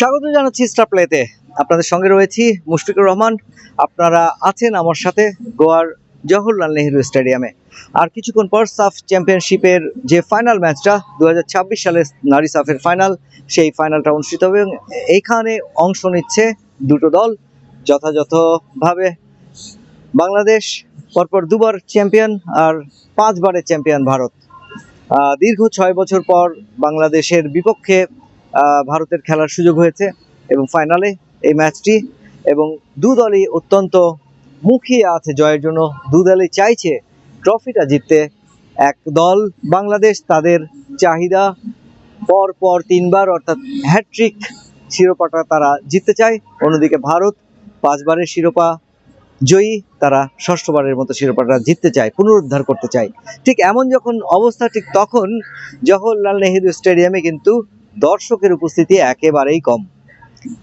স্বাগত জানাচ্ছি স্টার প্লেতে। আপনাদের সঙ্গে রয়েছি মুশফিকুর রহমান। আপনারা আছেন আমার সাথে গোয়ার জওহরলাল নেহেরু স্টেডিয়ামে। আর কিছুক্ষণ পর সাফ চ্যাম্পিয়নশিপের যে ফাইনাল ম্যাচটা 2026 সালে নারী সাফের ফাইনাল, সেই ফাইনালটা অনুষ্ঠিত হবে এবং এইখানে অংশ নিচ্ছে দুটো দল যথাযথভাবে। বাংলাদেশ পরপর দুবার চ্যাম্পিয়ন আর 5বারের চ্যাম্পিয়ন ভারত। দীর্ঘ 6 বছর পর বাংলাদেশের বিপক্ষে ভারতের খেলার সুযোগ হয়েছে এবং ফাইনালে এই ম্যাচটি, এবং দু দলই অত্যন্ত মুখিয়ে আছে জয়ের জন্য। দু দলই চাইছে ট্রফিটা জিততে। এক দল বাংলাদেশ, তাদের চাহিদা পর পর 3বার অর্থাৎ হ্যাট্রিক শিরোপাটা তারা জিততে চায়। অন্যদিকে ভারত 5বারের শিরোপা জয়ী, তারা 6ঠবারের মতো শিরোপাটা জিততে চায়, পুনরুদ্ধার করতে চায়। ঠিক এমন যখন অবস্থা, ঠিক তখন জওহরলাল নেহেরু স্টেডিয়ামে কিন্তু দর্শকের উপস্থিতি একেবারেই কম।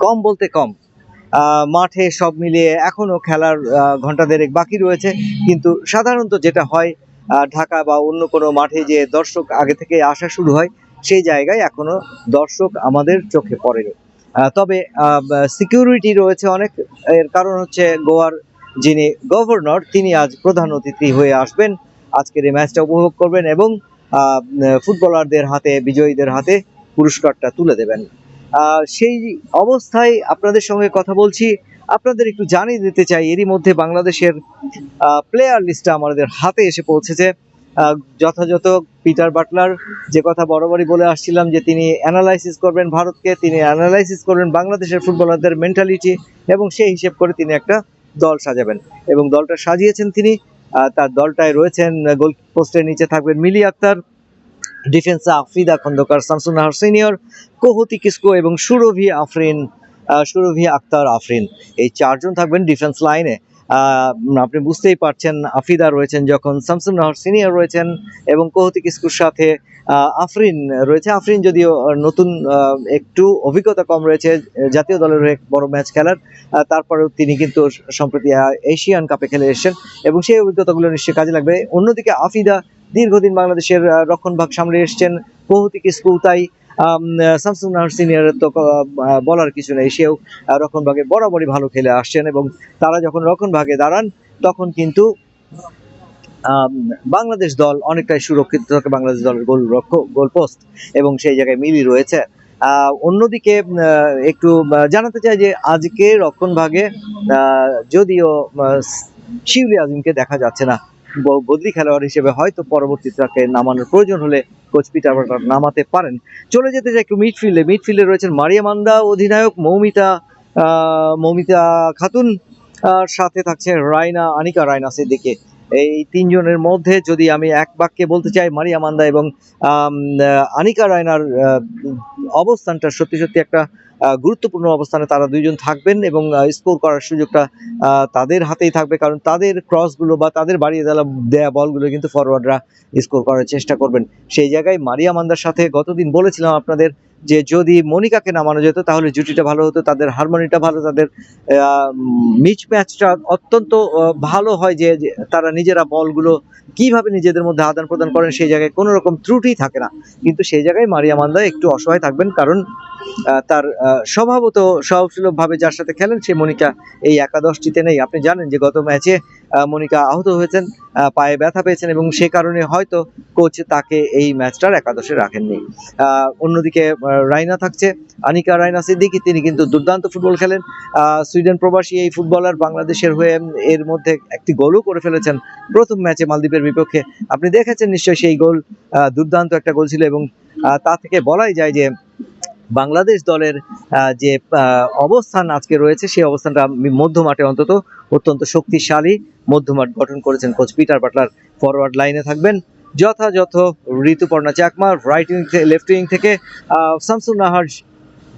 কম বলতে কম। মাঠে সব মিলিয়ে এখনো খেলার ঘন্টা দেড়েক বাকি রয়েছে, কিন্তু সাধারণত যেটা হয় ঢাকা বা অন্য কোনো মাঠে যে দর্শক আগে থেকে আসা শুরু হয়, সেই জায়গায় এখনো দর্শক আমাদের চোখে পড়েনি। তবে সিকিউরিটি রয়েছে অনেক। এর কারণ হচ্ছে গোয়ার যিনি গভর্নর, তিনি আজ প্রধান অতিথি হয়ে আসবেন, আজকের এই ম্যাচটা উপভোগ করবেন এবং ফুটবলারদের হাতে, বিজয়ীদের হাতে পুরস্কারটা তুলে দেবেন। সেই অবস্থায় আপনাদের সঙ্গে কথা বলছি। আপনাদের একটু জানিয়ে দিতে চাই, এরই মধ্যে বাংলাদেশের প্লেয়ার লিস্টটা আমাদের হাতে এসে পৌঁছেছে। যথাযথ পিটার বাটলার, যে কথা বরাবরই বলে আসছিলাম যে তিনি অ্যানালাইসিস করবেন ভারতকে, তিনি অ্যানালাইসিস করবেন বাংলাদেশের ফুটবলারদের মেন্টালিটি, এবং সেই হিসেব করে তিনি একটা দল সাজাবেন এবং দলটা সাজিয়েছেন তিনি। তার দলটায় রয়েছেন, গোল পোস্টের নিচে থাকবেন মিলি আক্তার, ডিফেন্সে আফ্রিদা খন্দকার, শামসুন নাহার সিনিয়র, কোহতি কিসকো এবং সুরভি আক্তার আফরিন। এই 4জন থাকবেন ডিফেন্স লাইনে। আপনি বুঝতেই পারছেন, আফিদা রয়েছেন যখন, শামসুন নাহার সিনিয়র রয়েছেন এবং কোহতি কিস্কুর সাথে আফরিন রয়েছে। আফরিন যদিও নতুন, একটু অভিজ্ঞতা কম রয়েছে জাতীয় দলের হয়ে বড় ম্যাচ খেলার, তারপরেও তিনি কিন্তু সম্প্রতি এশিয়ান কাপে খেলে এসেছেন এবং সেই অভিজ্ঞতাগুলো নিশ্চয়ই কাজে লাগবে। অন্যদিকে আফিদা দীর্ঘদিন বাংলাদেশের রক্ষণভাগ সামলে এসছেন, কোহতি কিসকু তাই। শামসুন নাহার সিনিয়রের তো বলার কিছু নেই, সেও রক্ষণভাগে বরাবরই ভালো খেলে আসছেন এবং তারা যখন রক্ষণভাগে দাঁড়ান তখন কিন্তু বাংলাদেশ দল অনেকটাই সুরক্ষিত থাকে, বাংলাদেশ দলের গোল পোস্ট, এবং সেই জায়গায় মিলি রয়েছে। অন্যদিকে একটু জানাতে চাই যে আজকে রক্ষণভাগে যদিও শিউলি আজিমকে দেখা যাচ্ছে না, বদলি খেলোয়াড় হিসেবে হয়তো পরবর্তীতে তাকে নামানোর প্রয়োজন হলে কোচ পিটার বাটলার নামাতে পারেন। চলে যেতে চাই একটু মিডফিল্ডে রয়েছেন মারিয়া মান্দা অধিনায়ক, মৌমিতা খাতুন, আর সাথে থাকছে আনিকা রায়না সিদ্দিকী। এই 3জনের মধ্যে যদি আমি এক বাক্যে বলতে চাই, মারিয়া মান্দা এবং আনিকা রায়নার অবস্থানটা সত্যি সত্যি একটা গুরুত্বপূর্ণ অবস্থানে তারা 2জন থাকবেন এবং স্কোর করার সুযোগটা তাদের হাতেই থাকবে, কারণ তাদের ক্রসগুলো বা তাদের বাড়িয়ে দেওয়া বলগুলো কিন্তু ফরওয়ার্ডরা স্কোর করার চেষ্টা করবেন। সেই জায়গায় মারিয়া মান্দার সাথে গতদিন বলেছিলাম আপনাদের যে যদি মনিকাকে নামানো যেত তাহলে জুটিটা ভালো হতো, তাদের হারমোনিটা ভালো, তাদের মিচ ম্যাচটা অত্যন্ত ভালো হয়, যে তারা নিজেরা বলগুলো কিভাবে নিজেদের মধ্যে আদান প্রদান করেন সেই জায়গায় কোনো রকম ত্রুটি থাকে না। কিন্তু সেই জায়গায় মারিয়া মান্দা একটু অসহায় থাকবেন, কারণ তার স্বভাবত সহজলভভাবে যার সাথে খেলেন সেই মনিকা এই একাদশটিতে নেই। আপনি জানেন যে গত ম্যাচে মনিকা আহত হয়েছেন, পায়ে ব্যথা পেয়েছেন এবং সে কারণে হয়তো কোচ তাকে এই ম্যাচটার একাদশে রাখেননি। অন্যদিকে রায়না থাকছে, আনিকা রায়না সিদ্দিকী, তিনি কিন্তু দুর্দান্ত ফুটবল খেলেন। সুইডেন প্রবাসী এই ফুটবলার বাংলাদেশের হয়ে এর মধ্যে একটি গোলও করে ফেলেছেন প্রথম ম্যাচে মালদ্বীপের বিপক্ষে। আপনি দেখেছেন নিশ্চয়ই সেই গোল, দুর্দান্ত একটা গোল ছিল এবং তা থেকে বলাই যায় যে বাংলাদেশ দলের যে অবস্থান আজকে রয়েছে সেই অবস্থানটা মধ্যমাঠে অন্তত অত্যন্ত শক্তিশালী মধ্যমাঠ গঠন করেছেন কোচ পিটার বাটলার। ফরওয়ার্ড লাইনে থাকবেন যথাযথ ঋতুপর্ণা চাকমা, লেফট উইং থেকে শামসুন নাহার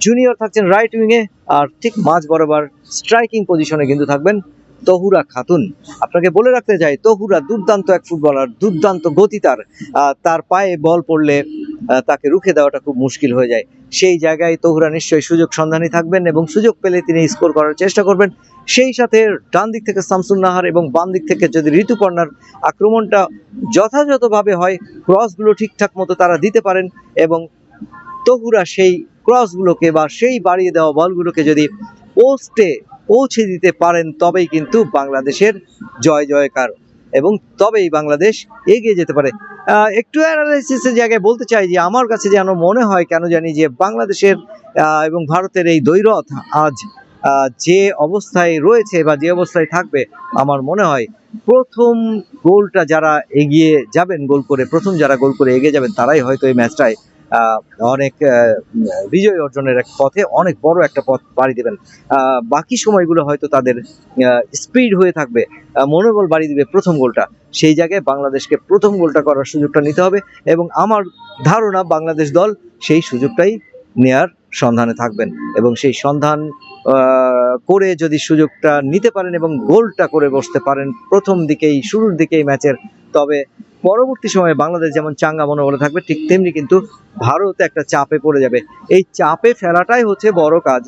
জুনিয়র থাকছেন রাইট উইংয়ে, আর ঠিক মাঝ বরাবর স্ট্রাইকিং পজিশনে কিন্তু থাকবেন তহুরা খাতুন। আপনাকে বলে রাখতে চাই, তহুরা দুর্দান্ত এক ফুটবলার, দুর্দান্ত গতি তার পায়ে বল পড়লে তাকে রুখে দেওয়াটা খুব মুশকিল হয়ে যায়। সেই জায়গায় তহুরা নিশ্চয়ই সুযোগ সন্ধানী থাকবেন এবং সুযোগ পেলে তিনি স্কোর করার চেষ্টা করবেন। সেই সাথে ডান দিক থেকে শামসুন নাহার এবং বাম দিক থেকে যদি ঋতুপর্ণার আক্রমণটা যথাযথভাবে হয়, ক্রসগুলো ঠিকঠাক মতো তারা দিতে পারেন এবং তহুরা সেই ক্রসগুলোকে বা সেই বাড়িয়ে দেওয়া বলগুলোকে যদি পোস্টে পৌঁছে দিতে পারেন তবেই কিন্তু বাংলাদেশের জয় জয়কার, এবং তবেই বাংলাদেশ এগিয়ে যেতে পারে। একটু অ্যানালাইসিসের জায়গায় বলতে চাই যে আমার কাছে যেন মনে হয় কেন জানি যে বাংলাদেশের এবং ভারতের এই দ্বৈরথ আজ যে অবস্থায় রয়েছে বা যে অবস্থায় থাকবে, আমার মনে হয় প্রথম গোলটা যারা এগিয়ে যাবেন গোল করে, প্রথম যারা গোল করে এগিয়ে যাবেন তারাই হয়তো এই ম্যাচটায় অনেক বিজয় অর্জনের এক পথে অনেক বড় একটা পথ পাড়ি দেবেন। বাকি সময়গুলো হয়তো তাদের স্পিড হয়ে থাকবে, মনোবল বাড়িয়ে দিবে প্রথম গোলটা। সেই জায়গায় বাংলাদেশকে প্রথম গোলটা করার সুযোগটা নিতে হবে, এবং আমার ধারণা বাংলাদেশ দল সেই সুযোগটাই নেয়ার সন্ধানে থাকবেন, এবং সেই সন্ধান করে যদি সুযোগটা নিতে পারেন এবং গোলটা করে বসতে পারেন প্রথম দিকেই, শুরুর দিকেই ম্যাচের, তবে পরবর্তী সময়ে বাংলাদেশ যেমন চাঙ্গা মনোবলে থাকবে, ঠিক তেমনি কিন্তু ভারত একটা চাপে পড়ে যাবে। এই চাপে ফেলাটাই হচ্ছে বড় কাজ।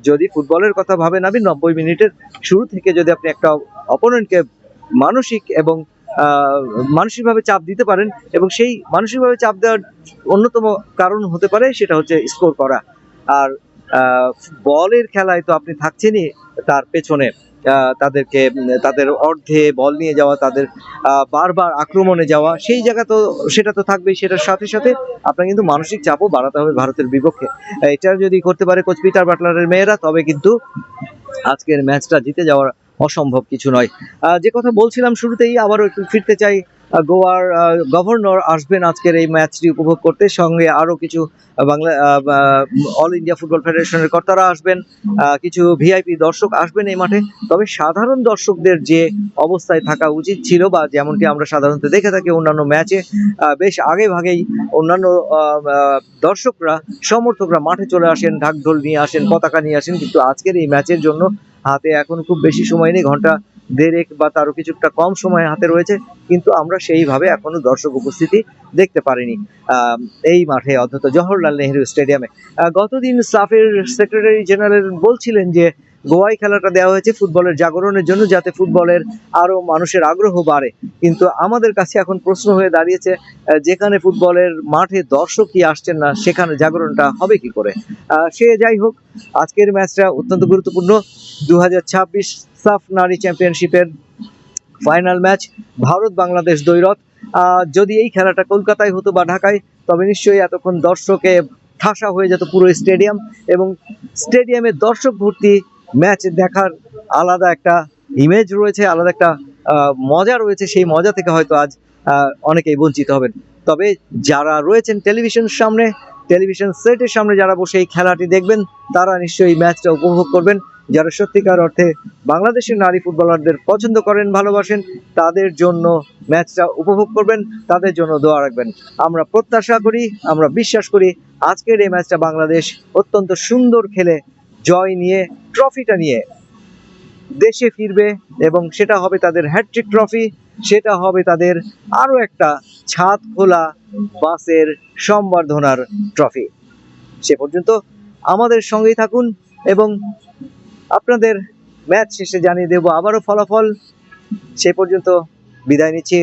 যদি ফুটবলের কথা ভাবেন, আমি 90 মিনিটের শুরু থেকে যদি আপনি একটা অপোনেন্টকে মানসিক এবং মানসিকভাবে চাপ দিতে পারেন, এবং সেই মানসিকভাবে চাপ দেওয়ার অন্যতম কারণ হতে পারে সেটা হচ্ছে স্কোর করা। আর বলের খেলায় তো আপনি থাকছেনই তার পেছনে, তাদেরকে তাদের অর্ধে বল নিয়ে যাওয়া, তাদের বারবার আক্রমণে যাওয়া, সেই জায়গা তো সেটা তো থাকবেই। সেটার সাথে সাথে আপনার কিন্তু মানসিক চাপও বাড়াতে হবে ভারতের বিপক্ষে। এটা যদি করতে পারে কোচ পিটার বাটলারের মেয়েরা, তবে কিন্তু আজকের ম্যাচটা জিতে যাওয়ার অসম্ভব কিছু নয়। যে কথা বলছিলাম শুরুতেই, আবারও একটু ফিরতে চাই। গোয়ার গভর্নর আসবেন আজকের এই ম্যাচটি উপভোগ করতে, সঙ্গে আরো কিছু বাংলা অল ইন্ডিয়া ফুটবল ফেডারেশনের কর্তারা আসবেন, কিছু ভিআইপি দর্শক আসবেন এই মাঠে। তবে সাধারণ দর্শকদের যে অবস্থায় থাকা উচিত ছিল, বা যেমনটি আমরা সাধারণত দেখে থাকি অন্যান্য ম্যাচে, বেশ আগে ভাগেই অন্যান্য দর্শকরা, সমর্থকরা মাঠে চলে আসেন, ঢাকঢোল নিয়ে আসেন, পতাকা নিয়ে আসেন, কিন্তু আজকের এই ম্যাচের জন্য হাতে এখন খুব বেশি সময় নেই, ঘন্টা দেড়েক বা তারও কিছুটা কম সময় হাতে রয়েছে, কিন্তু আমরা সেইভাবে এখনো দর্শক উপস্থিতি দেখতে পারিনি এই মাঠে, অন্তত জওহরলাল নেহেরু স্টেডিয়ামে। গতদিন সাফের সেক্রেটারি জেনারেল বলছিলেন যে গোয়ায় খেলাটা দেওয়া হয়েছে ফুটবলের জাগরণের জন্য, যাতে ফুটবলের আরো মানুষের আগ্রহ বাড়ে। কিন্তু আমাদের কাছে এখন প্রশ্ন হয়ে দাঁড়িয়েছে, যেখানে ফুটবলের মাঠে দর্শকই আসছেন না, সেখানে জাগরণটা হবে কি করে? সে যাই হোক, আজকের ম্যাচটা অত্যন্ত গুরুত্বপূর্ণ। 2026 সাফ নারী চ্যাম্পিয়নশিপের ফাইনাল ম্যাচ, ভারত বাংলাদেশ দ্বৈরথ। যদি এই খেলাটা কলকাতায় হতো বা ঢাকায়, তবে নিশ্চয়ই এতক্ষণ দর্শকে ঠাসা হয়ে যেত পুরো স্টেডিয়াম, এবং স্টেডিয়ামে দর্শক ভর্তি ম্যাচ দেখার আলাদা একটা ইমেজ রয়েছে, আলাদা একটা মজা রয়েছে। সেই মজা থেকে হয়তো আজ অনেকেই বঞ্চিত হবেন। তবে যারা রয়েছেন টেলিভিশন সামনে, টেলিভিশন সেটের সামনে যারা বসে এই খেলাটি দেখবেন, তারা নিশ্চয়ই ম্যাচটা উপভোগ করবেন। যারা সত্যিকার অর্থে বাংলাদেশের নারী ফুটবলারদের পছন্দ করেন, ভালোবাসেন, তাদের জন্য ম্যাচটা উপভোগ করবেন, তাদের জন্য দোয়া রাখবেন। আমরা প্রত্যাশা করি, আমরা বিশ্বাস করি আজকের এই ম্যাচটা বাংলাদেশ অত্যন্ত সুন্দর খেলে জয় নিয়ে, ট্রফিটা নিয়ে দেশে ফিরবে, এবং সেটা হবে তাদের হ্যাট্রিক ট্রফি, সেটা হবে তাদের আরো একটা ছাদ খোলা বাসের সম্বর্ধনার ট্রফি। সে পর্যন্ত আমাদের সঙ্গেই থাকুন, এবং আপনাদের ম্যাচ শেষে জানিয়ে দেব আবারও ফলাফল। সে পর্যন্ত বিদায় নিচ্ছি।